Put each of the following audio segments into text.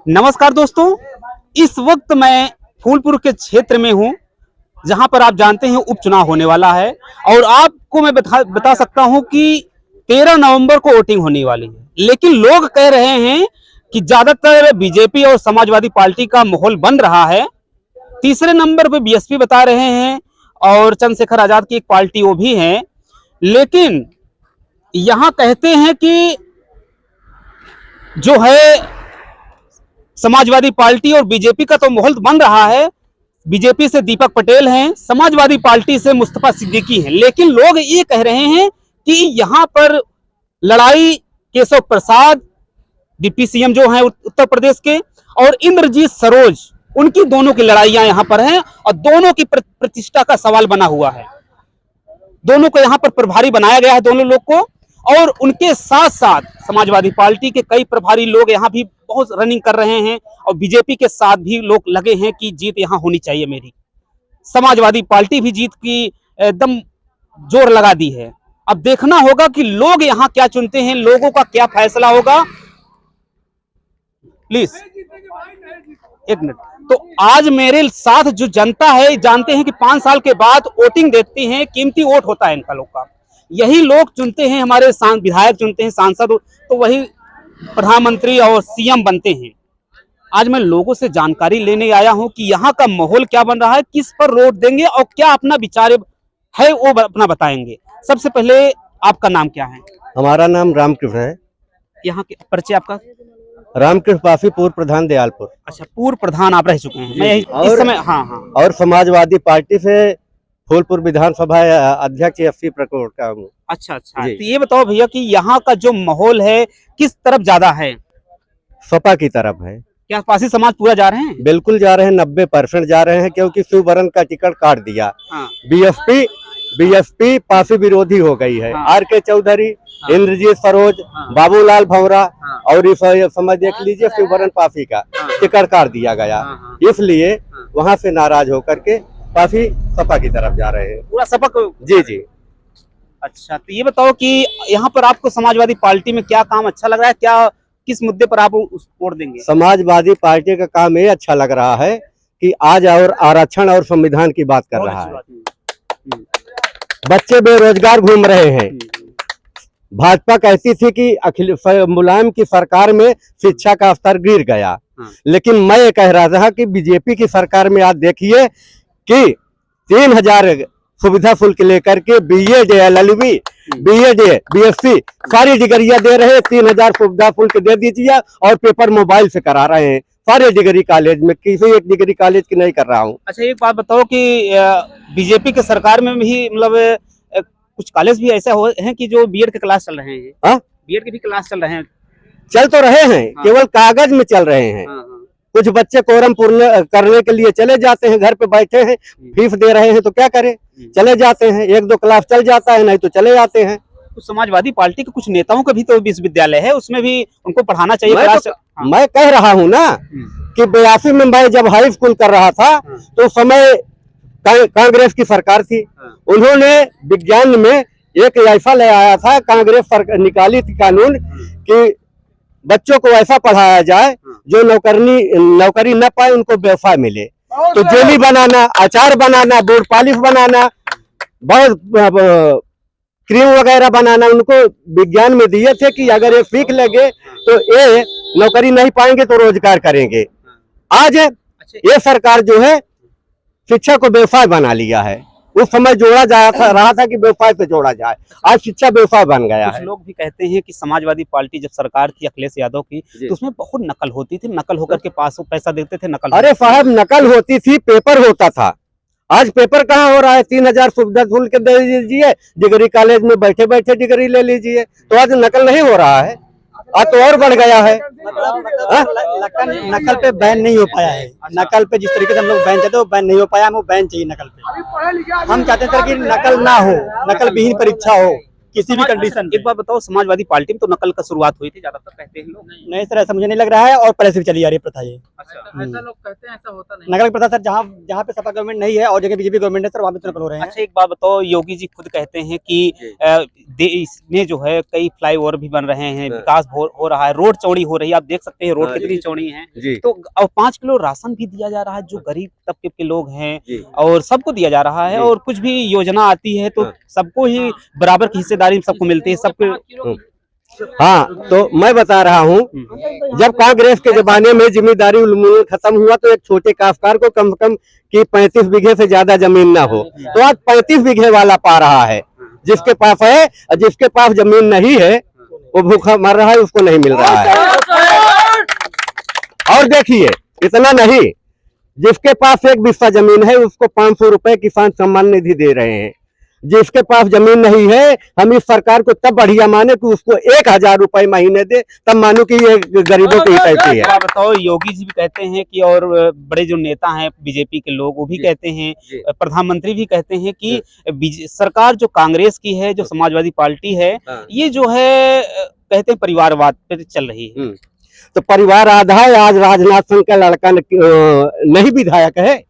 नमस्कार दोस्तों, इस वक्त मैं फूलपुर के क्षेत्र में हूं, जहां पर आप जानते हैं उपचुनाव होने वाला है और आपको मैं बता सकता हूं कि 13 नवंबर को वोटिंग होने वाली है। लेकिन लोग कह रहे हैं कि ज्यादातर बीजेपी और समाजवादी पार्टी का माहौल बन रहा है। तीसरे नंबर पर बीएसपी बता रहे हैं और चंद्रशेखर आजाद की एक पार्टी वो भी है। लेकिन यहां कहते हैं कि जो है समाजवादी पार्टी और बीजेपी का तो माहौल बन रहा है। बीजेपी से दीपक पटेल हैं, समाजवादी पार्टी से मुस्तफा सिद्दीकी हैं। लेकिन लोग ये कह रहे हैं कि यहां पर लड़ाई केशव प्रसाद डिप्टी सीएम जो हैं उत्तर प्रदेश के और इंद्रजीत सरोज, उनकी दोनों की लड़ाइयां यहां पर हैं और दोनों की प्रतिष्ठा का सवाल बना हुआ है। दोनों को यहां पर प्रभारी बनाया गया है, दोनों लोग को। और उनके साथ साथ समाजवादी पार्टी के कई प्रभारी लोग यहाँ भी बहुत रनिंग कर रहे हैं और बीजेपी के साथ भी लोग लगे हैं कि जीत यहाँ होनी चाहिए मेरी। समाजवादी पार्टी भी जीत की एकदम जोर लगा दी है। अब देखना होगा कि लोग यहाँ क्या चुनते हैं, लोगों का क्या फैसला होगा। प्लीज एक मिनट। तो आज मेरे साथ जो जनता है, जानते हैं कि 5 साल के बाद वोटिंग देती है, कीमती वोट होता है इनका लोग का। यही लोग चुनते हैं, हमारे विधायक चुनते हैं, सांसद, तो वही प्रधानमंत्री और सीएम बनते हैं। आज मैं लोगों से जानकारी लेने आया हूं कि यहाँ का माहौल क्या बन रहा है, किस पर वोट देंगे और क्या अपना विचार है वो अपना बताएंगे। सबसे पहले आपका नाम क्या है? हमारा नाम रामकृष्ण है। यहाँ के परिचय आपका? रामकृष्ण पाफी, पूर्व प्रधान दयालपुर। अच्छा, पूर्व प्रधान आप रह चुके हैं। मैं इस समय हाँ। और समाजवादी पार्टी से फूलपुर विधानसभा अध्यक्ष एफसी प्रकोष्ठ का हूँ। अच्छा। तो ये बताओ भैया कि यहाँ का जो माहौल है किस तरफ ज्यादा है? सपा की तरफ है। क्या पासी समाज पूरा जा रहे हैं? बिल्कुल जा रहे हैं, 90% जा रहे हैं, क्योंकि शिवबरन का टिकट काट दिया। हाँ। बीएसपी पासी विरोधी हो गई है। हाँ। आर.के. चौधरी, इंद्रजीत सरोज, बाबूलाल भंवरा और इस समय देख लीजिए शिवबरन पासी का टिकट काट दिया गया। इसलिए वहाँ से नाराज होकर के काफी सपा की तरफ जा रहे हैं। पूरा सपा को? जी। अच्छा, तो ये बताओ कि यहाँ पर आपको समाजवादी पार्टी में क्या काम अच्छा लग रहा है, क्या किस मुद्दे पर आप वोट देंगे? समाजवादी पार्टी का काम ये अच्छा लग रहा है कि आज और आरक्षण और संविधान की बात कर रहा है। बच्चे बेरोजगार घूम रहे हैं। भाजपा कहती थी कि मुलायम की सरकार में शिक्षा का स्तर गिर गया। लेकिन मैं ये कह रहा था कि बीजेपी की सरकार में आज देखिए कि 3000 सुविधा शुल्क लेकर के बीएड, एलएलबी, बीएड, बीएससी सारी डिग्रियां दे रहे हैं। 3000 सुविधा शुल्क दे दीजिए और पेपर मोबाइल से करा रहे हैं सारे डिग्री कॉलेज में। किसी एक डिग्री कॉलेज की नहीं कर रहा हूँ। अच्छा, एक बात बताओ कि बीजेपी के सरकार में भी मतलब कुछ कॉलेज भी ऐसे हैं कि जो बीएड के क्लास चल रहे हैं? बीएड के भी क्लास चल रहे हैं? चल तो रहे हैं, केवल कागज में चल रहे हैं। कुछ बच्चे कोरम पूर्ण करने के लिए चले जाते हैं, घर पे बैठे हैं, फीस दे रहे हैं तो क्या करें, चले जाते हैं। 1-2 क्लास चल जाता है, नहीं तो चले जाते हैं। तो समाजवादी पार्टी के कुछ नेताओं का भी तो विश्वविद्यालय है, उसमें भी उनको पढ़ाना चाहिए। मैं कह रहा हूँ ना कि 82 में मैं जब हाई स्कूल कर रहा था तो समय कांग्रेस की सरकार थी। उन्होंने विज्ञान में एक ऐसा ले आया था, कांग्रेस निकाली थी कानून कि बच्चों को ऐसा पढ़ाया जाए जो नौकरी न पाए उनको व्यवसाय मिले। तो जेली बनाना, अचार बनाना, बोर्ड पॉलिश बनाना, बहुत क्रीम वगैरह बनाना उनको विज्ञान में दिए थे कि अगर ये सीख लेंगे तो ये नौकरी नहीं पाएंगे तो रोजगार करेंगे। आज ये सरकार जो है शिक्षा को व्यवसाय बना लिया है। उस समय जोड़ा रहा था कि व्यवसाय पे जोड़ा जाए, आज शिक्षा व्यवसाय बन गया है। लोग भी कहते हैं कि समाजवादी पार्टी जब सरकार थी अखिलेश यादव की तो उसमें बहुत नकल होती थी, नकल होकर के पास पैसा देते थे। नकल? अरे साहब, नकल होती थी, पेपर होता था। आज पेपर कहाँ हो रहा है? 3000 सुविधा शुल्क दे दीजिए, डिग्री कॉलेज में बैठे बैठे डिग्री ले लीजिए। तो आज नकल नहीं हो रहा है, आज तो और बढ़ गया है। नकल पे बैन नहीं हो पाया है। नकल पे जिस तरीके से हम लोग बैन चाहते हैं वो बैन नहीं हो पाया। वो बैन चाहिए नकल पे। हम चाहते हैं कि नकल ना हो, नकल विहीन परीक्षा हो किसी भी कंडीशन। एक बात बताओ, समाजवादी पार्टी में तो नकल का शुरुआत हुई थी, ज्यादातर कहते हैं लोग। नहीं सर, ऐसा मुझे नहीं लग रहा है और पहले से भी चली आ रही है प्रथा ये। अच्छा, ऐसा लोग कहते हैं, ऐसा होता नहीं। नकल प्रथा सर जहाँ जहाँ पे सपा गवर्नमेंट नहीं है और जगह बीजेपी गवर्नमेंट है सर वहाँ पे तो नकल हो रहे हैं। अच्छा, एक बात बताओ, योगी जी खुद कहते हैं कि देश में जो है कई फ्लाईओवर भी बन रहे हैं, विकास हो रहा है, रोड चौड़ी हो रही है, आप देख सकते हैं रोड कितनी चौड़ी है। तो अब 5 किलो राशन भी दिया जा रहा है जो गरीब तबके के लोग हैं, और सबको दिया जा रहा है, और कुछ भी योजना आती है तो सबको ही बराबर की हिस्सेदारी सबको मिलती है, सबको। हाँ, तो मैं बता रहा हूँ, जब कांग्रेस के जमाने में जिम्मेदारी उन्मूलन खत्म हुआ तो एक छोटे काश्तकार को कम से कम कि 35 बीघे से ज्यादा जमीन ना हो, तो आज 35 बीघे वाला पा रहा है। जिसके पास है और जिसके पास जमीन नहीं है वो भूखा मर रहा है, उसको नहीं मिल रहा है। और देखिए, इतना नहीं, जिसके पास एक बिस्सा जमीन है उसको 500 रुपए किसान सम्मान निधि दे रहे हैं। जिसके पास जमीन नहीं है, हम इस सरकार को तब बढ़िया माने कि उसको 1000 रुपए महीने दे, तब मानो कि ये गरीबों की हितैषी है। बताओ, योगी जी भी कहते हैं कि, और बड़े जो नेता हैं बीजेपी के लोग वो भी कहते हैं, प्रधानमंत्री भी कहते हैं कि सरकार जो कांग्रेस की है, जो समाजवादी पार्टी है, ये जो है कहते हैं परिवारवाद पे चल रही है। तो परिवार आधा है। आज राजनाथ सिंह का लड़का नहीं विधायक है,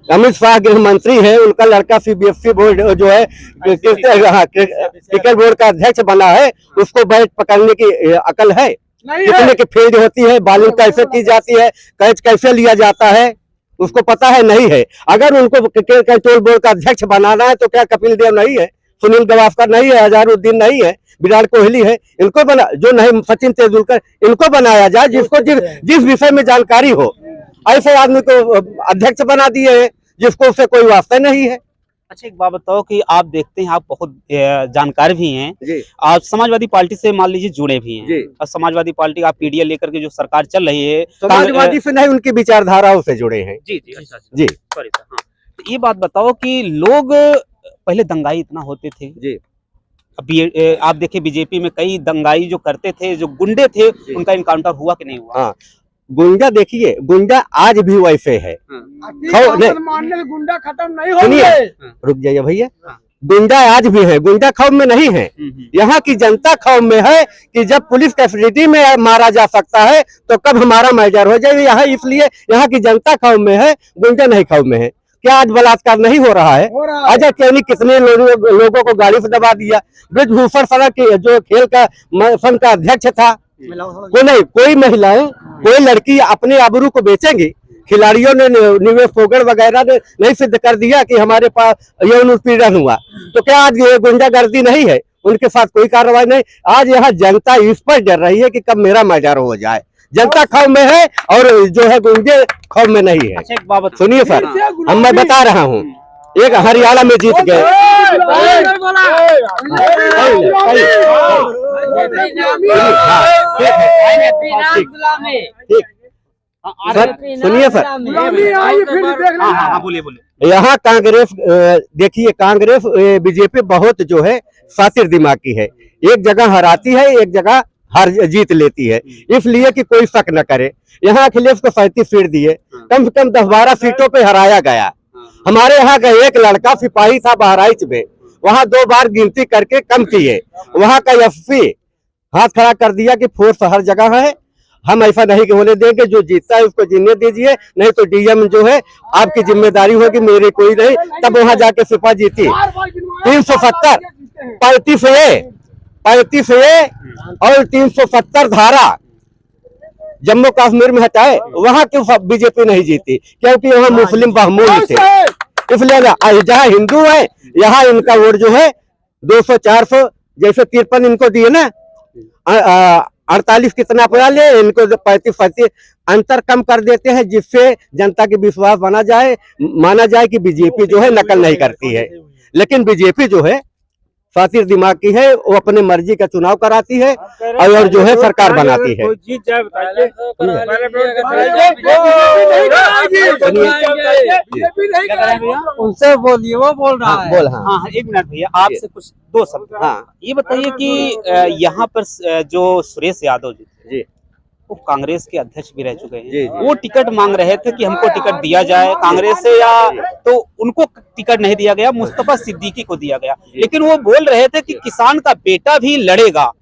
अमित शाह गृह मंत्री है, उनका लड़का सीबीएसई बोर्ड जो है क्रिकेट बोर्ड का अध्यक्ष बना है, उसको बैट पकड़ने की अकल है? कितने की फील्ड होती है, बॉलिंग कैसे की जाती है, कैच कैसे लिया जाता है, उसको पता है? नहीं है। अगर उनको क्रिकेट कंट्रोल बोर्ड का अध्यक्ष बनाना है तो क्या कपिल देव नहीं है, सुनील गावस्कर नहीं है, अजहरुद्दीन नहीं है, विराट कोहली है, इनको बना, जो नहीं सचिन तेंदुलकर, इनको बनाया जाए जिसको जिस विषय में जानकारी हो। ऐसे आदमी को अध्यक्ष बना दिए हैं जिसको उससे कोई वास्ता नहीं है। अच्छा, एक बात बताओ कि आप देखते हैं, आप बहुत जानकार भी हैं जी। आप समाजवादी पार्टी से मान लीजिए जुड़े भी हैं जी। और समाजवादी पार्टी का पीडीए लेकर के जो सरकार चल रही है, समाजवादी से नहीं, उनकी विचारधाराओं से जुड़े हैं। जी जी, अच्छा जी। सॉरी सर, हाँ। तो ये बात बताओ कि लोग पहले दंगाई इतना होते थे जी। अभी आप देखिए बीजेपी में कई दंगाई जो करते थे, जो गुंडे थे, उनका इनकाउंटर हुआ कि नहीं हुआ? हाँ, गुंडा देखिए, गुंडा आज भी वैसे है। गुंडा खत्म नहीं सुनिए, रुक जाइए भैया, गुंडा आज भी है, गुंडा खौफ में नहीं है। यहाँ की जनता खौफ में है कि जब पुलिस कैपेसिटी में मारा जा सकता है तो कब हमारा मैटर हो जाए। यहाँ इसलिए यहाँ की जनता खौफ में है, गुंडा नहीं खौफ में है। क्या आज बलात्कार नहीं हो रहा है? अजय कैनी कितने लोगों को गाड़ी से दबा दिया। ब्रिजभूषण सड़क जो खेल का संघ का अध्यक्ष था, कोई महिलाएं, कोई लड़की अपने आबरू को बेचेंगी। खिलाड़ियों ने, निवेश फोगड़ वगैरह ने नहीं सिद्ध कर दिया कि हमारे पास यौन उत्पीड़न हुआ, तो क्या आज ये गुंडागर्दी नहीं है? उनके साथ कोई कार्रवाई नहीं। आज यहाँ जनता इस पर डर रही है कि कब मेरा मैटर हो जाए। जनता खौफ में है और जो है गुंडे खौफ में नहीं है। अच्छा, एक बात सुनिए सर, मैं बता रहा हूँ, एक हरियाणा में जीत गए। सुनिए सर, बोलिए। यहाँ कांग्रेस, देखिए कांग्रेस बीजेपी बहुत जो है शातिर दिमाग की है, एक जगह हराती है, एक जगह हार जीत लेती है, इसलिए कि कोई शक न करे। यहाँ अखिलेश को 37 सीट दिए, कम से कम 10-12 सीटों पे हराया गया। हमारे यहाँ का एक लड़का सिपाही था बहराइच में, वहाँ 2 बार गिनती करके कम किए, वहाँ का एसपी हाथ खड़ा कर दिया कि फोर्स हर जगह है, हम ऐसा नहीं होने देंगे, जो जीतता है उसको जीतने दीजिए, नहीं तो डीएम जो है आपकी जिम्मेदारी होगी, मेरी कोई नहीं। तब वहां जाके सिपा जीती 370, 35 ए और 370 धारा जम्मू कश्मीर में हटाए, वहां क्यों बीजेपी नहीं जीती? क्योंकि वहां मुस्लिम बहुमूल्य थे, इसलिए जहाँ हिंदू है यहाँ इनका वोट जो है 200-400, जैसे 53 इनको दिए ना, 48 कितना पड़ा ले, इनको 35 अंतर कम कर देते हैं, जिससे जनता की विश्वास माना जाए कि बीजेपी जो है नकल नहीं करती है। लेकिन बीजेपी जो है शातिर दिमाग की है, वो अपने मर्जी का चुनाव कराती है और जो है सरकार बनाती है। उनसे बोलिए, वो बोल रहा है। हाँ, 1 मिनट भैया, आपसे कुछ 2 शब्द। हाँ, ये बताइए कि यहाँ पर जो सुरेश यादव जी, वो कांग्रेस के अध्यक्ष भी रह चुके हैं, वो टिकट मांग रहे थे कि हमको टिकट दिया जाए कांग्रेस से, या तो उनको टिकट नहीं दिया गया, मुस्तफा सिद्दीकी को दिया गया। लेकिन वो बोल रहे थे कि किसान का बेटा भी लड़ेगा,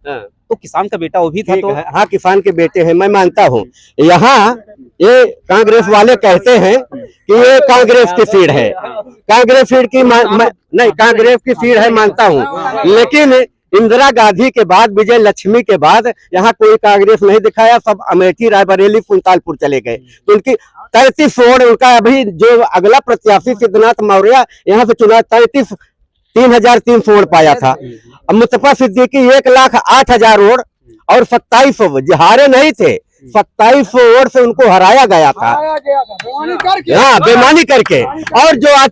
तो किसान का बेटा वो भी था। ठीक तो है, हाँ किसान के बेटे हैं, मैं मानता हूँ। यहाँ ये कांग्रेस वाले कहते हैं कि ये कांग्रेस की सीट है, कांग्रेस सीट की नहीं, कांग्रेस की सीट है मानता हूँ, लेकिन इंदिरा गांधी के बाद, विजय लक्ष्मी के बाद यहाँ कोई कांग्रेस नहीं दिखाया। सब अमेठी, रायबरेली, सुल्तानपुर चले गए। तो उनकी 33 वोट, उनका अभी जो अगला प्रत्याशी सिद्धनाथ मौर्य यहाँ से चुना 3,300 वोट पाया था। अब मुस्तफा सिद्दीकी 1,08,000 वोट और 2700 हारे नहीं थे, 2700 वोट से उनको हराया गया था, हाँ बेईमानी करके। और जो आज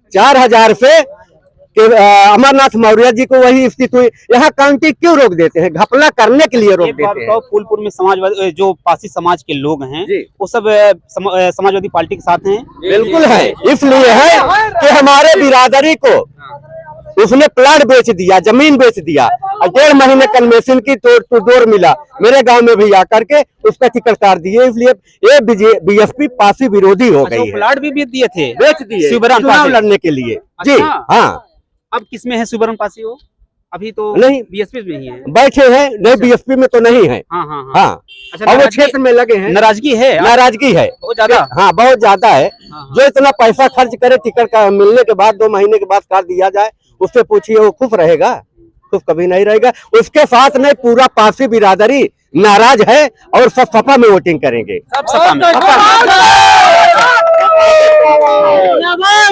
4,000 से कि अमरनाथ मौर्य जी को वही स्थिति हुई। यहाँ काउंटी क्यों रोक देते हैं? घपला करने के लिए रोक देते हैं। तो फूलपुर में समाजवादी जो पासी समाज के लोग हैं वो सब समाजवादी पार्टी के साथ हैं। बिल्कुल है, इसलिए है कि हमारे बिरादरी को उसने प्लाट बेच दिया, जमीन बेच दिया और 1.5 महीने कन्वेंशन की तोड़ मिला। मेरे गांव में भी आकर के उसका टिकट काट दिए, इसलिए ये बीएसपी पासी विरोधी हो गई है। प्लाट भी बेच दिए थे शिवराम चुनाव लड़ने के लिए। जी हाँ। अब किसमें है शिवराम पासी? वो अभी तो नहीं बीएसपी में ही है, बैठे हैं, नहीं बीएसपी में तो नहीं है। हाँ हाँ हाँ, अच्छा, और वो क्षेत्र में लगे हैं। नाराजगी है, नाराजगी है बहुत ज्यादा। हाँ बहुत ज्यादा है। हाँ। जो इतना पैसा खर्च करे टिकट का मिलने के बाद 2 महीने के बाद काट दिया जाए, उससे पूछिए वो खुश रहेगा? खुश कभी नहीं रहेगा। उसके साथ नहीं, पूरा पासी बिरादरी नाराज है और सब सपा में वोटिंग करेंगे। सब सपा में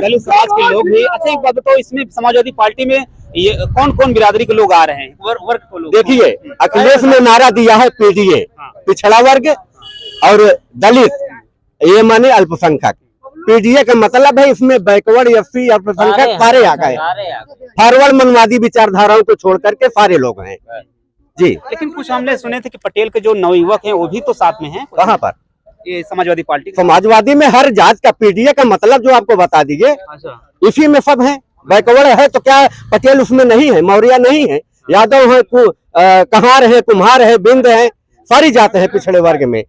दलित समाज के लोग भी। अच्छा एक बात बताओ, इसमें समाजवादी पार्टी में ये कौन कौन बिरादरी के लोग आ रहे हैं? वर्ग के लोग। देखिए अखिलेश ने नारा दिया है पीडीए, पिछड़ा वर्ग और दलित, ये माने अल्पसंख्यक। पीडीए का मतलब है इसमें बैकवर्ड, एससी, अल्पसंख्यक सारे आ गए। फॉरवर्ड मनवादी विचारधाराओं को छोड़ करके सारे लोग हैं जी। लेकिन कुछ हमने सुने थे कि पटेल के जो नवयुवक हैं वो भी तो साथ में हैं। कहाँ पर? ये समाजवादी पार्टी। समाजवादी में हर जात का, पीडीए का मतलब जो आपको बता दीजिए, इसी में सब है। बैकवर्ड है तो क्या पटेल उसमें नहीं है? मौर्य नहीं है, यादव है, कहार है, कुम्हार है, बिंद है, सारी जाते हैं पिछड़े वर्ग में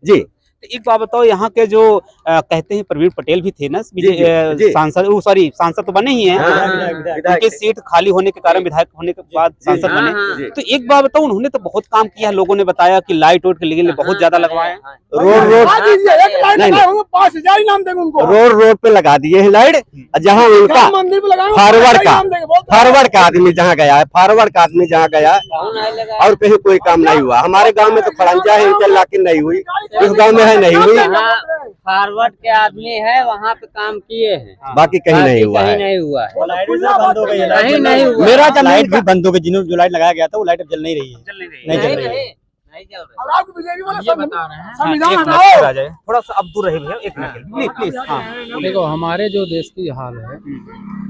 जी। एक बात बताओ, यहाँ के जो कहते हैं प्रवीण पटेल भी थे ना सांसद, सॉरी सांसद तो बने ही हैं, उनकी सीट खाली होने के कारण विधायक होने के बाद सांसद बने। तो एक बात बताओ, उन्होंने तो बहुत काम किया, लोगों ने बताया कि लाइट वोट के लिए बहुत ज्यादा लगवाया। रोड पे लगा दिए हैं लाइट। जहाँ उनका फॉरवर्ड का आदमी जहाँ गया है, फॉरवर्ड का आदमी जहाँ गया है, और कहीं कोई काम नहीं हुआ। हमारे गाँव में तो खड़ंजा है, इंटरलॉकिंग नहीं हुई, इस गाँव में नहीं हुई। फॉरवर्ड के आदमी है, वहाँ पे काम किए हैं, बाकी कहीं नहीं हुआ है। नहीं हुआ है। नहीं हुआ। मेरा लाइट भी बंद हो गई, जिन्होंने जो लाइट लगाया गया था वो लाइट अब जल नहीं रही है, नहीं जल रही है। थोड़ा सा अब दूर रहे भैया, एक मिनट प्लीज। हाँ देखो हमारे जो देश की हाल है,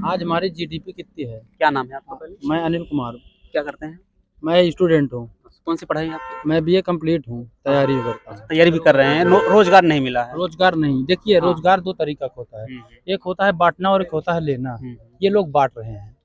आज हमारी जीडीपी कितनी है? क्या नाम है आपका? पहले मैं अनिल कुमार। क्या करते हैं? मैं स्टूडेंट हूँ। कौन सी पढ़ाई आपकी? मैं बीए कंप्लीट हूँ, तैयारी करता हूँ। तैयारी भी कर रहे हैं, रोजगार नहीं मिला है? रोजगार नहीं, देखिए रोजगार 2 तरीका का होता है, एक होता है बांटना और एक होता है लेना। ये लोग बांट रहे हैं।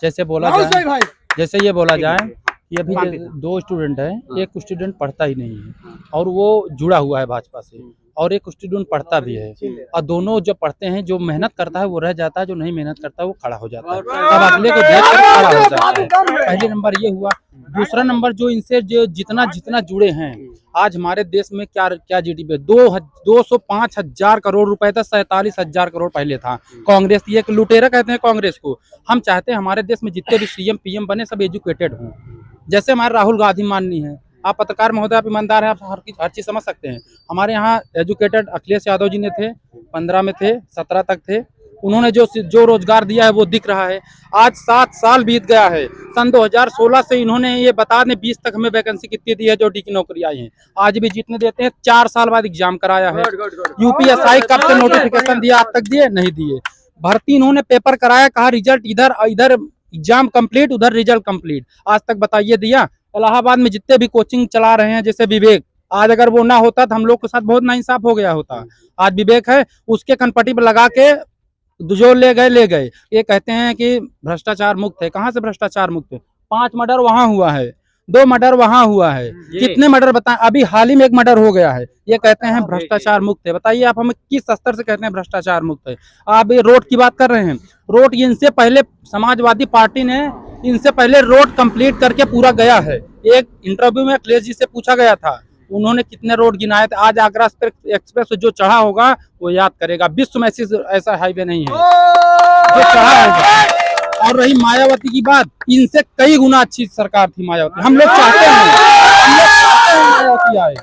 जैसे बोला जाए, जैसे ये बोला जाए कि अभी 2 स्टूडेंट है, एक स्टूडेंट पढ़ता ही नहीं है और वो जुड़ा हुआ है भाजपा से, और एक स्टूडेंट पढ़ता भी है, और दोनों जो पढ़ते हैं, जो मेहनत करता है वो रह जाता है, जो नहीं मेहनत करता है वो खड़ा हो जाता है। तब अगले को देख कर खड़ा हो जाता है। पहले नंबर ये हुआ। दूसरा नंबर, जो इनसे जो जितना जुड़े हैं, आज हमारे देश में क्या जीडीपी है? 205,000 करोड़ रुपए था, 47,000 करोड़ पहले था। कांग्रेस ये एक लुटेरा कहते हैं कांग्रेस को। हम चाहते हैं हमारे देश में जितने भी सीएम पीएम बने सब एजुकेटेड हों। जैसे हमारे राहुल गांधी माननीय है, आप पत्रकार महोदय, आप ईमानदार हैं, आप हर चीज समझ सकते हैं। हमारे यहाँ एजुकेटेड अखिलेश यादव जी ने थे, 15 में थे, 17 तक थे। उन्होंने जो रोजगार दिया है वो दिख रहा है। आज 7 साल बीत गया है, सन 2016 से इन्होंने ये बता दें 20 तक हमें वैकेंसी कितनी दी है जो डी की नौकरी आई है। आज भी जितने देते हैं, 4 साल बाद एग्जाम कराया है। यूपीएसआई कब से नोटिफिकेशन दिया, आज तक दिए नहीं दिए। भर्ती इन्होंने पेपर कराया, कहा रिजल्ट इधर एग्जाम कंप्लीट, उधर रिजल्ट कंप्लीट, आज तक बताइए दिया। इलाहाबाद में जितने भी कोचिंग चला रहे हैं, जैसे विवेक, आज अगर वो ना होता तो हम लोग के साथ बहुत नाइंसाफ हो गया होता। आज विवेक है, उसके कनपट्टी पर लगा के जो ले गए। ये कहते हैं कि भ्रष्टाचार मुक्त है। कहाँ से भ्रष्टाचार मुक्त है? 5 मर्डर वहां हुआ है, 2 मर्डर वहाँ हुआ है, कितने मर्डर बताएं। अभी हाल ही में एक मर्डर हो गया है, ये कहते हैं भ्रष्टाचार मुक्त है। बताइए आप हमें किस स्तर से कहते हैं भ्रष्टाचार मुक्त है। आप ये रोड की बात कर रहे हैं, रोड इनसे पहले समाजवादी पार्टी ने इनसे पहले रोड कंप्लीट करके पूरा गया है। एक इंटरव्यू में अखिलेश जी से पूछा गया था, उन्होंने कितने रोड गिनाए थे। आज आगरा एक्सप्रेस जो चढ़ा होगा वो याद करेगा, विश्व में ऐसा हाईवे नहीं है जो चढ़ा होगा। और रही मायावती की बात, इनसे कई गुना अच्छी सरकार थी मायावती। हम लोग चाहते हैं मायावती आए,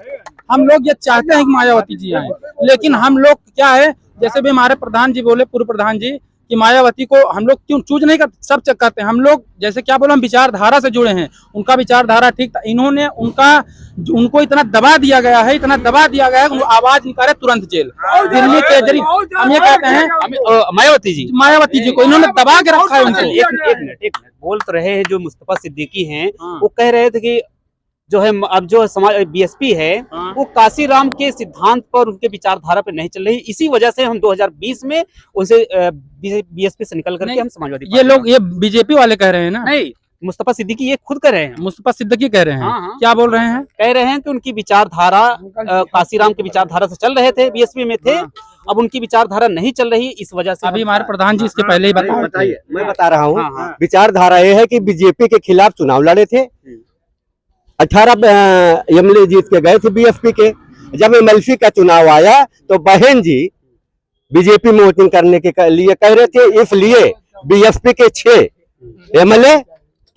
हम लोग ये चाहते हैं कि मायावती जी आए, लेकिन हम लोग क्या है, जैसे भी हमारे प्रधान जी बोले, पूर्व प्रधान जी, कि मायावती को हम लोग क्यों चूज नहीं करते, सब चेक करते हैं हम लोग। जैसे क्या बोला, हम विचारधारा से जुड़े हैं, उनका विचारधारा ठीक था। इन्होंने उनको इतना दबा दिया गया है, इतना दबा दिया गया है कि आवाज निकाले तुरंत जेल। दिल्ली केजरीवाल, हम ये कहते हैं मायावती जी को इन्होंने दबा के रखा है। उनको एक मिनट बोल तो रहे हैं, जो मुस्तफा सिद्दीकी हैं वो कह रहे थे कि जो है अब जो समाज बीएसपी है वो काशीराम के सिद्धांत पर, उनके विचारधारा पर नहीं चल रही। इसी वजह से हम 2020 में उनसे बीएसपी से निकल करके हम समाजवादी, ये लोग, ये बीजेपी वाले कह रहे हैं ना, नहीं मुस्तफा सिद्दीकी ये खुद कह रहे हैं। मुस्तफा सिद्दीकी कह रहे हैं। हाँ। क्या बोल रहे हैं? कह रहे हैं कि उनकी विचारधारा काशीराम की विचारधारा से चल रहे थे, बीएसपी में थे, अब उनकी विचारधारा नहीं चल रही, इस वजह से। अभी हमारे प्रधान जी इसके पहले ही बताइए, मैं बता रहा हूँ। विचारधारा ये है कि बीजेपी के खिलाफ चुनाव लड़े थे, 18 एमएलए जीत के गए थे बीएसपी के। जब एमएलसी का चुनाव आया तो बहन जी बीजेपी में वोटिंग करने के लिए कह रहे थे, इसलिए बीएसपी के 6 एमएलए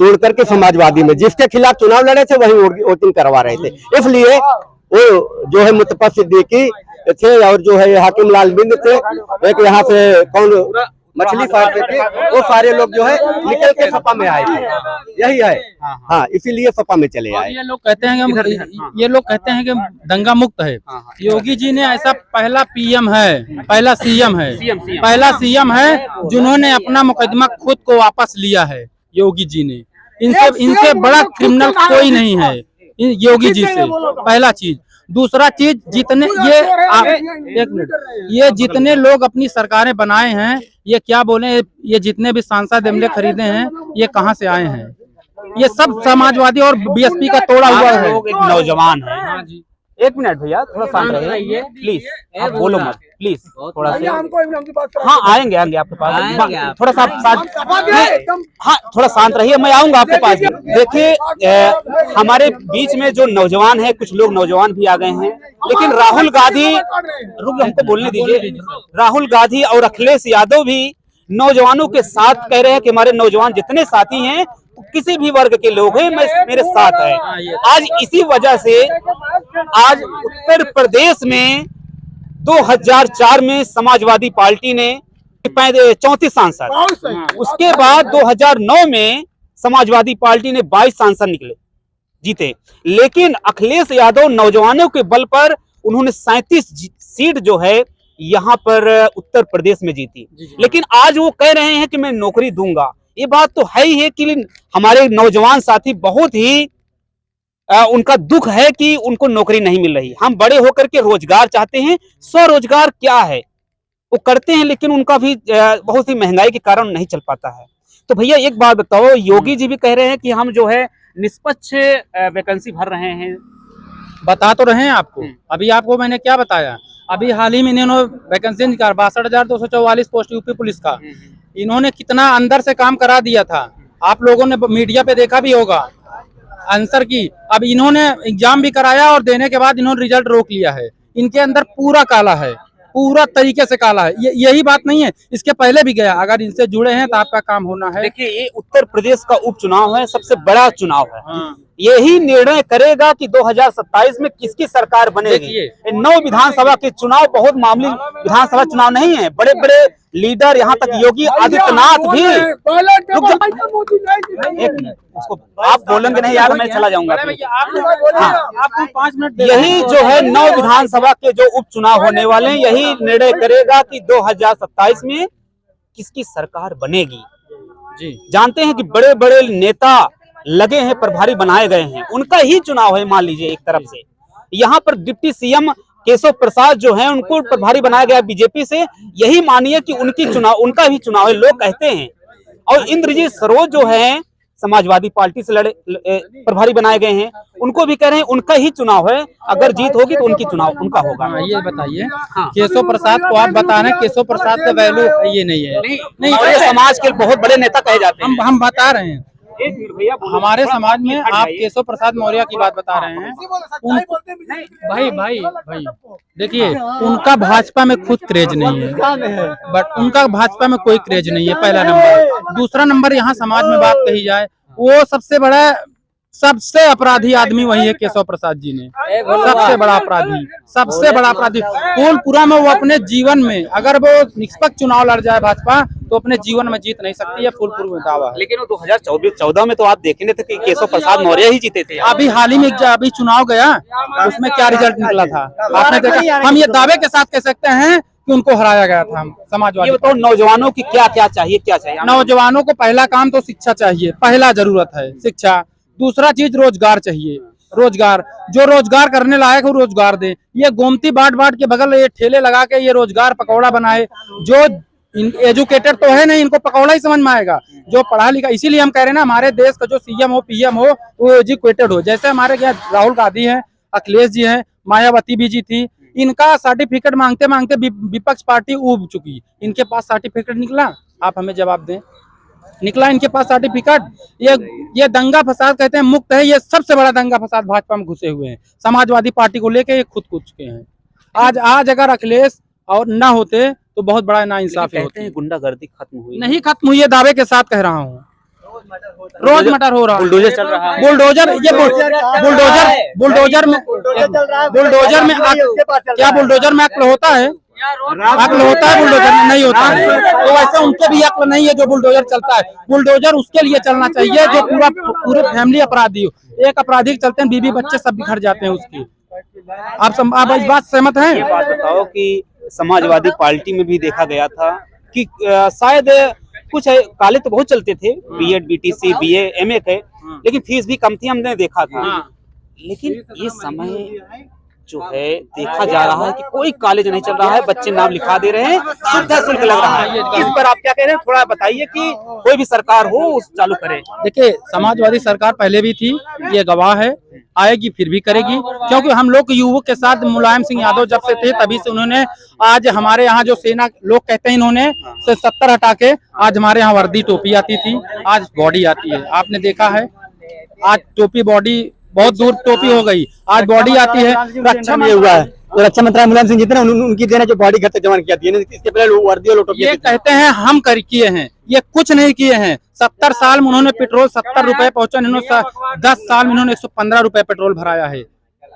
तोड़ करके समाजवादी में, जिसके खिलाफ चुनाव लड़े थे वही वोटिंग करवा रहे थे। इसलिए वो जो है मुस्तफा सिद्दीकी थे और जो है हाकिम लाल बिंद थे, एक यहाँ से कौन मछली फाड़ते थे, वो सारे लोग जो है निकल के सपा में आए थे। यही है, हाँ, इसीलिए सपा में चले आए। ये लोग कहते हैं कि ये लोग कहते हैं कि दंगा मुक्त है। योगी जी ने ऐसा पहला पीएम है, पहला सीएम है, पहला सीएम है जिन्होंने अपना मुकदमा खुद को वापस लिया है। योगी जी ने, इनसे बड़ा क्रिमिनल कोई नहीं है योगी जी से, पहला चीज। दूसरा चीज, जितने एक मिनट, ये जितने लोग अपनी सरकारें बनाए हैं, ये क्या बोले, ये जितने भी सांसद एमएलए खरीदे हैं, ये कहाँ से आए हैं? ये सब समाजवादी और बीएसपी का तोड़ा हुआ है। एक नौजवान है। एक मिनट भैया, थोड़ा शांत रहिए प्लीज, आप बोलो मत प्लीज, थोड़ा सा। हाँ आएंगे आपके पास, थोड़ा सा हाँ थोड़ा शांत रहिए, मैं आऊंगा आपके पास। देखिए हमारे बीच में जो नौजवान है, कुछ लोग नौजवान भी आ गए हैं, लेकिन राहुल गांधी, रुक हमको बोलने दीजिए, राहुल गांधी और अखिलेश यादव भी नौजवानों के साथ कह रहे हैं कि हमारे नौजवान जितने साथी हैं किसी भी वर्ग के लोग हैं, मेरे साथ है। आज इसी वजह से आज उत्तर प्रदेश में 2004 में समाजवादी पार्टी ने 34 सांसद, उसके बाद 2009 में समाजवादी पार्टी ने 22 सांसद निकले जीते, लेकिन अखिलेश यादव नौजवानों के बल पर उन्होंने 37 सीट जो है यहाँ पर उत्तर प्रदेश में जीती। लेकिन आज वो कह रहे हैं कि मैं नौकरी दूंगा। ये बात तो है ही है कि हमारे नौजवान साथी बहुत ही उनका दुख है कि उनको नौकरी नहीं मिल रही। हम बड़े होकर के रोजगार चाहते हैं, स्वरोजगार क्या है वो करते हैं, लेकिन उनका भी बहुत ही महंगाई के कारण नहीं चल पाता है। तो भैया एक बात बताओ, योगी जी भी कह रहे हैं कि हम जो है निष्पक्ष वैकेंसी भर रहे हैं। बता तो रहे हैं आपको, अभी आपको मैंने क्या बताया, अभी हाल ही में इन्होंने वैकेंसी निकाला 62,244 पोस्ट यूपी पुलिस का। इन्होंने कितना अंदर से काम करा दिया था, आप लोगों ने मीडिया पे देखा भी होगा आंसर की। अब इन्होंने एग्जाम भी कराया और देने के बाद इन्होंने रिजल्ट रोक लिया है। इनके अंदर पूरा काला है, पूरा तरीके से काला है। यही बात नहीं है, इसके पहले भी गया। अगर इनसे जुड़े हैं तो आपका काम होना है। देखिए ये उत्तर प्रदेश का उपचुनाव है, सबसे बड़ा चुनाव है। यही निर्णय करेगा कि 2027 में किसकी सरकार बनेगी। 9 विधानसभा के चुनाव बहुत मामूली विधानसभा चुनाव नहीं है, बड़े बड़े लीडर, यहाँ तक योगी आदित्यनाथ भी। एक मिनट, उसको आप बोलेंगे नहीं यार, मैं चला जाऊंगा। आपको 5 मिनट। यही जो है 9 विधानसभा के जो उपचुनाव होने वाले हैं, यही निर्णय करेगा कि 2027 में किसकी सरकार बनेगी। जी जानते हैं कि बड़े बड़े नेता लगे हैं, प्रभारी बनाए गए हैं, उनका ही चुनाव है। मान लीजिए एक तरफ से यहाँ पर डिप्टी सीएम केशव प्रसाद जो हैं उनको प्रभारी बनाया गया बीजेपी से। यही मानिए कि उनका भी चुनाव है, लोग कहते हैं। और इंद्रजीत सरोज जो है समाजवादी पार्टी से प्रभारी बनाए गए हैं, उनको भी कह रहे हैं उनका ही चुनाव है, अगर जीत होगी तो उनकी चुनाव उनका होगा। ये बताइए, केशव प्रसाद को आप बता रहे हैं, केशव प्रसाद का वैल्यू ये नहीं है। नहीं, और ये समाज के बहुत बड़े नेता कहे जाते हैं। हम बता रहे हैं, एक मिनट भैया, हमारे समाज में आप केशव प्रसाद मौर्य की बात बता रहे हैं। भाई देखिए, उनका भाजपा में खुद क्रेज नहीं है, बट उनका भाजपा में कोई क्रेज नहीं है, पहला नंबर। दूसरा नंबर, यहाँ समाज में बात कही जाए, वो सबसे अपराधी आदमी वही है केशव प्रसाद जी ने। सबसे बड़ा अपराधी फूलपुरा में वो अपने जीवन में, अगर वो निष्पक्ष चुनाव लड़ जाए भाजपा, तो अपने जीवन में जीत नहीं सकती है। फूलपुर में दावा है। लेकिन वो 2014 में तो आप देखेंगे थे कि केशव प्रसाद मौर्य ही जीते थे। अभी हाल ही में अभी चुनाव गया, उसमें क्या रिजल्ट निकला था आपने देखा। हम ये दावे के साथ कह सकते हैं कि उनको हराया गया था समाजवादी। ये बताओ, नौजवानों की क्या चाहिए? नौजवानों को पहला काम तो शिक्षा चाहिए, पहला जरूरत है शिक्षा। दूसरा चीज रोजगार चाहिए, रोजगार, जो रोजगार करने लायक हो रोजगार दे। ये गोमती बाट के बगल ये ठेले लगा के ये रोजगार पकौड़ा बनाए, जो एजुकेटेड तो है नहीं, इनको पकौड़ा ही समझ में आएगा। जो पढ़ा लिखा, इसीलिए हम कह रहे हैं ना, हमारे देश का जो सीएम हो, पीएम हो, वो एजुकेटेड हो। जैसे हमारे यहाँ राहुल गांधी है, अखिलेश जी हैं, मायावती भी जी थी, इनका सर्टिफिकेट मांगते मांगते विपक्ष पार्टी उब चुकी। इनके पास सर्टिफिकेट निकला? आप हमें जवाब दें, निकला इनके पास सर्टिफिकेट? ये दंगा फसाद कहते हैं मुक्त है, ये सबसे बड़ा दंगा फसाद भाजपा में घुसे हुए हैं। समाजवादी पार्टी को लेके ये खुद चुके हैं। आज अगर अखिलेश और ना होते तो बहुत बड़ा नाइंसाफी होती। गुंडागर्दी खत्म हुई नहीं, खत्म हुई है, दावे के साथ कह रहा हूँ। रोज मटर हो रहा है, बुलडोजर चल रहा है। बुलडोजर में क्या बुलडोजर में अक्ल होता है? अक्ल होता है बुलडोजर में? नहीं होता है। तो वैसे उनके भी अक्ल नहीं है जो बुलडोजर चलता है। बुलडोजर उसके लिए चलना चाहिए जो पूरे फैमिली अपराधी हो। एक अपराधी के चलते हैं बीवी बच्चे सब बिखर जाते हैं उसकी। आप इस बात सहमत हैं? ये बात बताओ कि समाजवादी पार्टी में भी देखा गया था कि शायद कुछ काले तो बहुत चलते थे, बीएड, बीटीसी, बीए, एमए थे, लेकिन फीस भी कम थी, हमने देखा था। लेकिन ये समय जो है देखा जा रहा है कि कोई कॉलेज नहीं चल रहा है, बच्चे नाम लिखा दे रहे हैं, सुविधा शुल्क लग रहा है। इस पर आप क्या कह रहे हैं, थोड़ा बताइए कि कोई भी सरकार हो उस चालू करे। देखिए, समाजवादी सरकार पहले भी थी, ये गवाह है, आएगी फिर भी करेगी, क्योंकि हम लोग युवक के साथ मुलायम सिंह यादव जब से थे तभी से उन्होंने, आज हमारे यहाँ जो सेना लोग कहते हैं इन्होंने से 70 हटा के आज हमारे यहाँ वर्दी टोपी आती थी, आज बॉडी आती है। आपने देखा है, आज टोपी बॉडी बहुत दूर टोपी हो गई, आज बॉडी आती है। रक्षा में हुआ है, तो रक्षा मंत्री मुलायम सिंह जितने उनकी देना जो बॉडी घर तक जमा किया थी, इसके पहले वर्दी और टोपी। ये कहते हैं हम किए हैं, ये कुछ नहीं किए हैं। 70 साल में उन्होंने पेट्रोल 70 रुपए पहुंचा, इन्होंने 10 साल में इन्होंने 115 रुपए पेट्रोल भराया है।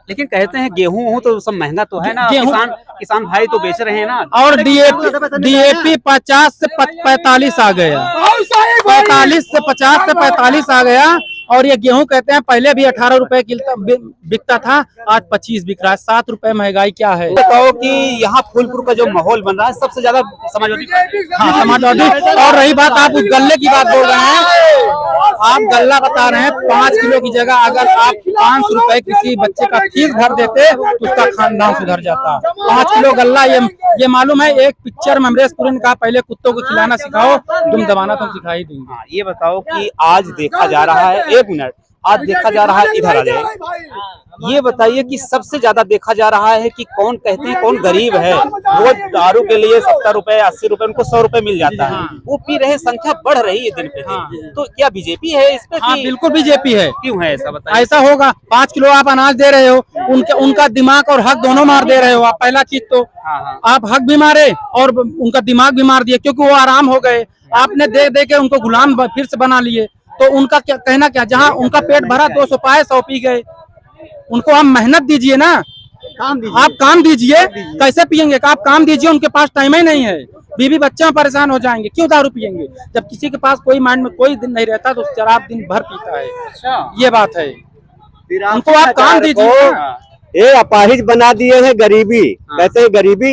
लेकिन कहते हैं गेहूं तो सब महंगा तो है ना, किसान भाई तो बेच रहे हैं ना। और डीएपी 50 से 45 आ गया, 45 से 50 से 45 आ गया। और ये गेहूं कहते हैं पहले भी 18 रुपए बिकता था, आज 25 बिक रहा है। 7 रुपए महंगाई क्या है? बताओ कि यहाँ फूलपुर का जो माहौल बन रहा है सबसे ज्यादा समाजवादी। हाँ, समाजवादी। और रही बात, आप उस गल्ले की बात बोल रहे हैं, आप गल्ला बता रहे हैं। 5 किलो की जगह अगर आप 500 रुपए किसी बच्चे का फीस भर देते तो उसका खानदान सुधर जाता। 5 किलो गल्ला, ये मालूम है। एक पिक्चर में अमरीश पुरी ने कहा, पहले कुत्तों को खिलाना सिखाओ, दुम दबाना तुम सिखा ही देंगे। ये बताओ कि आज देखा जा रहा है, एक मिनट, आज देखा जा रहा है, इधर आ जाए, ये बताइए कि सबसे ज्यादा देखा जा रहा है कि कौन कहते हैं कौन गरीब है। रोज दारू के लिए 70 रुपए 80 रुपए, उनको 100 रुपए मिल जाता है, वो पी रहे, संख्या बढ़ रही है दिन पे दिन। तो क्या बीजेपी है इस पे? हाँ, बिल्कुल बीजेपी है। क्यों है ऐसा, बताइए। ऐसा होगा, 5 किलो आप अनाज दे रहे हो, उनका दिमाग और हक दोनों मार दे रहे हो आप। पहला चीज तो आप हक भी मारे और उनका दिमाग भी मार दिए, क्योंकि वो आराम हो गए। आपने दे के उनको गुलाम फिर से बना लिए। तो उनका क्या कहना, क्या जहाँ उनका पेट भरा 200 पाए 100 पी गए। उनको आप मेहनत दीजिए ना, आप काम दीजिए। कैसे पियेंगे? आप काम दीजिए, उनके पास टाइम ही नहीं है। बीवी बच्चे परेशान हो जाएंगे, क्यों दारू पियेंगे? जब किसी के पास कोई माइंड में कोई दिन नहीं रहता तो शराब दिन भर पीता है। ये बात है, उनको आप काम दीजिए। ये अपाहिज बना दिए हैं गरीबी। कहते हैं गरीबी,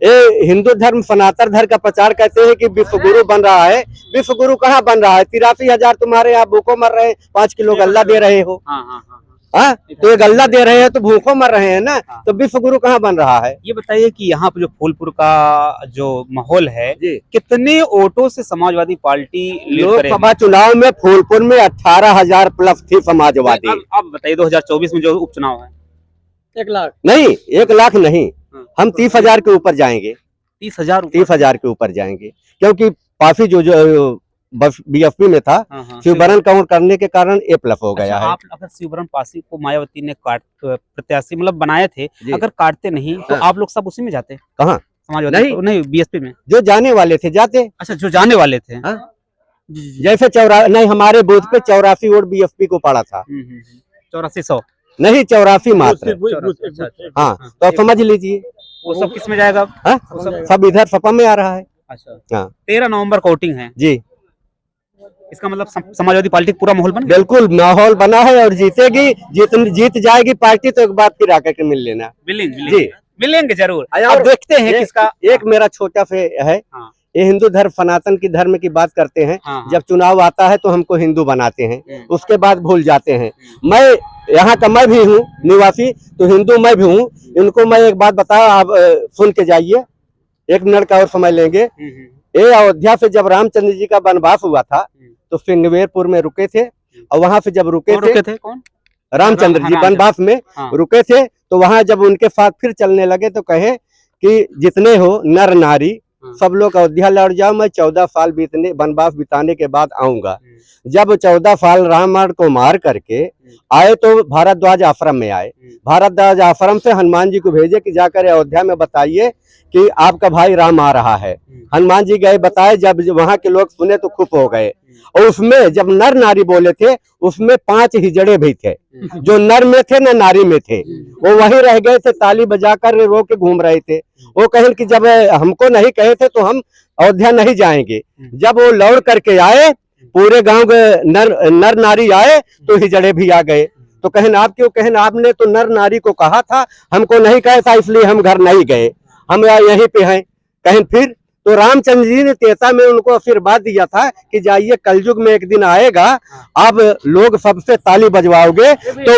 ये हिंदू धर्म सनातन धर्म का प्रचार कहते हैं कि विश्व गुरु बन रहा है। विश्व गुरु कहाँ बन रहा है? 83,000 तुम्हारे यहाँ भूखों मर रहे हैं, 5 किलो गल्ला दे रहे हो। हाँ, तो ये गल्ला दे रहे हैं तो भूखों मर रहे हैं ना, तो विश्व गुरु कहाँ बन रहा है? ये बताइए कि यहाँ पे जो फूलपुर का जो माहौल है, जी। कितने वोटों से समाजवादी पार्टी लीड करेगी? लोकसभा चुनाव में फूलपुर में 18,000 प्लस थी समाजवादी। अब बताइए 2024 में जो उपचुनाव है 1 लाख नहीं, 1 लाख नहीं, हम 30,000 के ऊपर जाएंगे। 30,000 30,000 के ऊपर जाएंगे, क्योंकि काफी जो बीएसपी में था, हाँ। शिवबरन काउंट करने के कारण A+ हो गया है। आप अगर शिवबरन पासी को मायावती ने प्रत्याशी मतलब बनाए थे, अगर काटते नहीं तो आप लोग सब उसी में जाते? कहाँ? समाजवादी नहीं, बीएसपी में जो जाने वाले थे जाते। अच्छा, जो जाने वाले थे। जैसे नहीं, हमारे बूथ पे 84 वोट बीएसपी को पड़ा था। 8400 नहीं, 84 मात्र। हाँ, तो आप समझ लीजिए वो सब किस में जाएगा? सब इधर सपा में आ रहा है। अच्छा, हाँ। 13 नवंबर को वोटिंग है जी। इसका मतलब समाजवादी पार्टी पूरा माहौल बन गया? बिल्कुल माहौल बना है और जीतेगी, जीत जाएगी पार्टी तो एक बात फिर आकर के मिल लेना। जी, मिलेंगे जरूर। और अब देखते हैं किसका। एक मेरा छोटा से है, ये हिंदू धर्म सनातन की धर्म की बात करते हैं। जब चुनाव आता है तो हमको हिंदू बनाते हैं, उसके बाद भूल जाते हैं। मैं यहाँ का मैं भी हूँ निवासी, तो हिंदू मैं भी हूँ। इनको मैं एक बात बताऊं, आप सुन के जाइए, 1 मिनट का और समय लेंगे। ये अयोध्या से जब रामचंद्र जी का वनवास हुआ था तो सिंगवेरपुर में रुके थे, और वहां से जब रुके थे कौन? रामचंद्र जी वनवास में रुके थे, तो वहां जब उनके साथ फिर चलने लगे तो कहे कि जितने हो नर नारी सब लोग अयोध्या लौट जाओ, मैं 14 साल वनवास बिताने के बाद आऊंगा। जब 14 साल रावण को मार करके आए तो भारद्वाज आश्रम में आए। भारद्वाज आश्रम से हनुमान जी को भेजे कि जाकर अयोध्या में बताइए कि आपका भाई राम आ रहा है। हनुमान जी गए, बताए, जब वहां के लोग सुने तो खुश हो गए। और उसमें जब नर नारी बोले थे, उसमें 5 हिजड़े भी थे, जो नर में थे न नारी में थे। वो वहीं रह गए थे, ताली बजाकर रो के घूम रहे थे। वो कहें कि जब हमको नहीं कहे थे तो हम अयोध्या नहीं जाएंगे। जब वो लौट करके आए, पूरे गांव के नर नारी आए तो हिजड़े भी आ गए। तो कहन आप क्यों? कहन आपने तो नर नारी को कहा था, हमको नहीं कहा था, इसलिए हम घर नहीं गए, हम यहीं पे हैं। कहन फिर तो रामचंद्र जी ने 13 में उनको आशीर्वाद दिया था कि जाइए, कलयुग में एक दिन आएगा, आप लोग सबसे ताली बजवाओगे, तो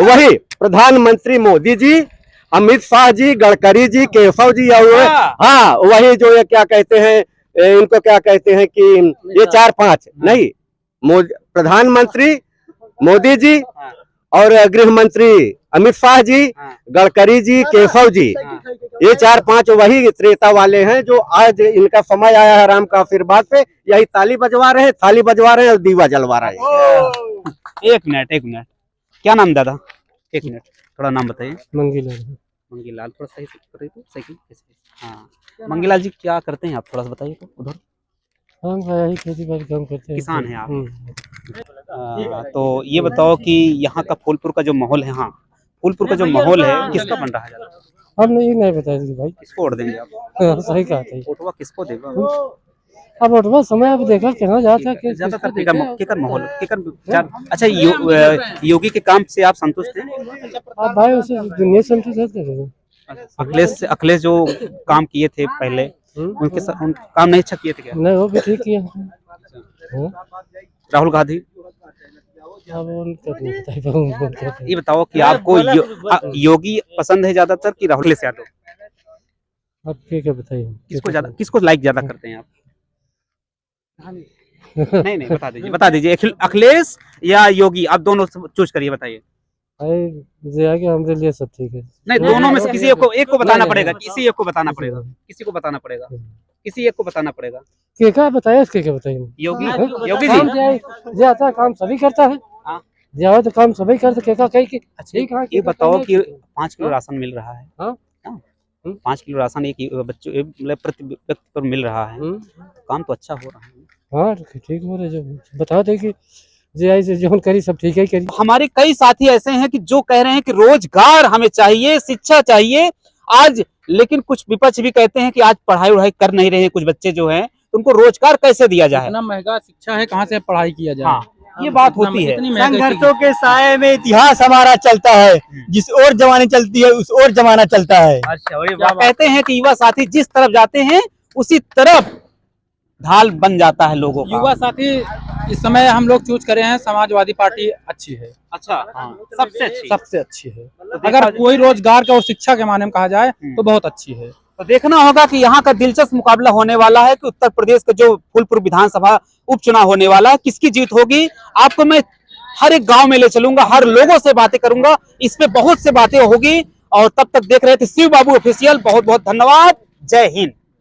वही प्रधानमंत्री मोदी जी, अमित शाह जी, गडकरी जी, केशव जी, और हाँ वही जो ये क्या कहते हैं, इनको क्या कहते हैं कि ये 4-5 नहीं, प्रधानमंत्री मोदी जी और गृह मंत्री अमित शाह जी, गडकरी जी, केशव जी, ये 4-5 वही त्रेता वाले हैं जो आज इनका समय आया है राम का आशीर्वाद पे, यही ताली बजवा रहे हैं, थाली बजवा रहे हैं और दीवा जलवा रहे हैं। एक मिनट, क्या नाम दादा? 1 मिनट, थोड़ा नाम बताइए। मंगीलाल, थोड़ा सही करिए तो सही। हाँ, मंगीलाल जी क्या करते हैं आप, थोड़ा सा बताइए तो। उधर हम यही खेती बाड़ी काम करते हैं, किसान हैं आप। तो ये बताओ कि यहाँ का फूलपुर का जो माहौल है, हाँ फूलपुर का जो माहौल है किसका बन रहा है ज्यादा? हम नहीं बताएंगे भाई, किसको वोट देंगे आप? सही कहा था। वोटवा किसको देगा? अब वोटवा समय अब देखा कहाँ जाता है, ज्यादातर केकर माहौल केकर? अच्छा, योगी के काम से आप संतुष्ट हैं? आप भाई उसे दुनिया संतुष्ट है। अखिलेश जो काम किए थे पहले, उनके काम नहीं अच्छा किए थे क्या? नहीं, वो भी ठीक किया। राहुल गांधी, ये बताओ कि आपको योगी पसंद है ज्यादातर कि राहुल यादव? आप क्या बताइए, किसको लाइक ज्यादा करते हैं आप? नहीं, बता दीजिए अखिलेश या योगी, आप दोनों चूज करिए, बताइए। हमारे लिए सब ठीक है। नहीं, दोनों में से किसी एक को बताना पड़ेगा, किसी एक को बताना पड़ेगा। क्या बताया, इसके क्या बताइए? योगी जी जाता काम सभी करता है, जाओ तो काम सभी करते। अच्छा, ये बताओ कि 5 किलो राशन मिल रहा है, 5 किलो राशन एक बच्चों मतलब प्रति व्यक्ति पर मिल रहा है, काम तो अच्छा हो रहा है। हाँ ठीक हो रहा है, जो बता दे कि जो करी सब ठीक है करी। हमारे कई साथी ऐसे हैं कि जो कह रहे हैं कि रोजगार हमें चाहिए, शिक्षा चाहिए आज, लेकिन कुछ विपक्ष भी कहते हैं कि आज पढ़ाई वढ़ाई कर नहीं रहे हैं कुछ बच्चे जो हैं, तो उनको रोजगार कैसे दिया जाए? इतना महंगा शिक्षा है, कहाँ से पढ़ाई किया जाए? हाँ, ये बात होती है। संघर्षों के साए में इतिहास हमारा चलता है, जिस ओर जमाने चलती है उस ओर जमाना चलता है। अच्छा, कहते हैं कि युवा साथी जिस तरफ जाते हैं उसी तरफ ढाल बन जाता है लोगों का। युवा साथी इस समय हम लोग चूज करे हैं, समाजवादी पार्टी अच्छी है। अच्छा, हाँ, सबसे अच्छी। सबसे अच्छी है। अगर कोई रोजगार का और शिक्षा के माने में कहा जाए तो बहुत अच्छी है। तो देखना होगा कि यहाँ का दिलचस्प मुकाबला होने वाला है कि उत्तर प्रदेश का जो फूलपुर विधानसभा उपचुनाव होने वाला है, किसकी जीत होगी। आपको मैं हर एक गांव में ले चलूंगा, हर लोगों से बातें करूंगा, इस पे बहुत से बातें होगी। और तब तक देख रहे थे शिव बाबू ऑफिशियल। बहुत बहुत धन्यवाद। जय हिंद।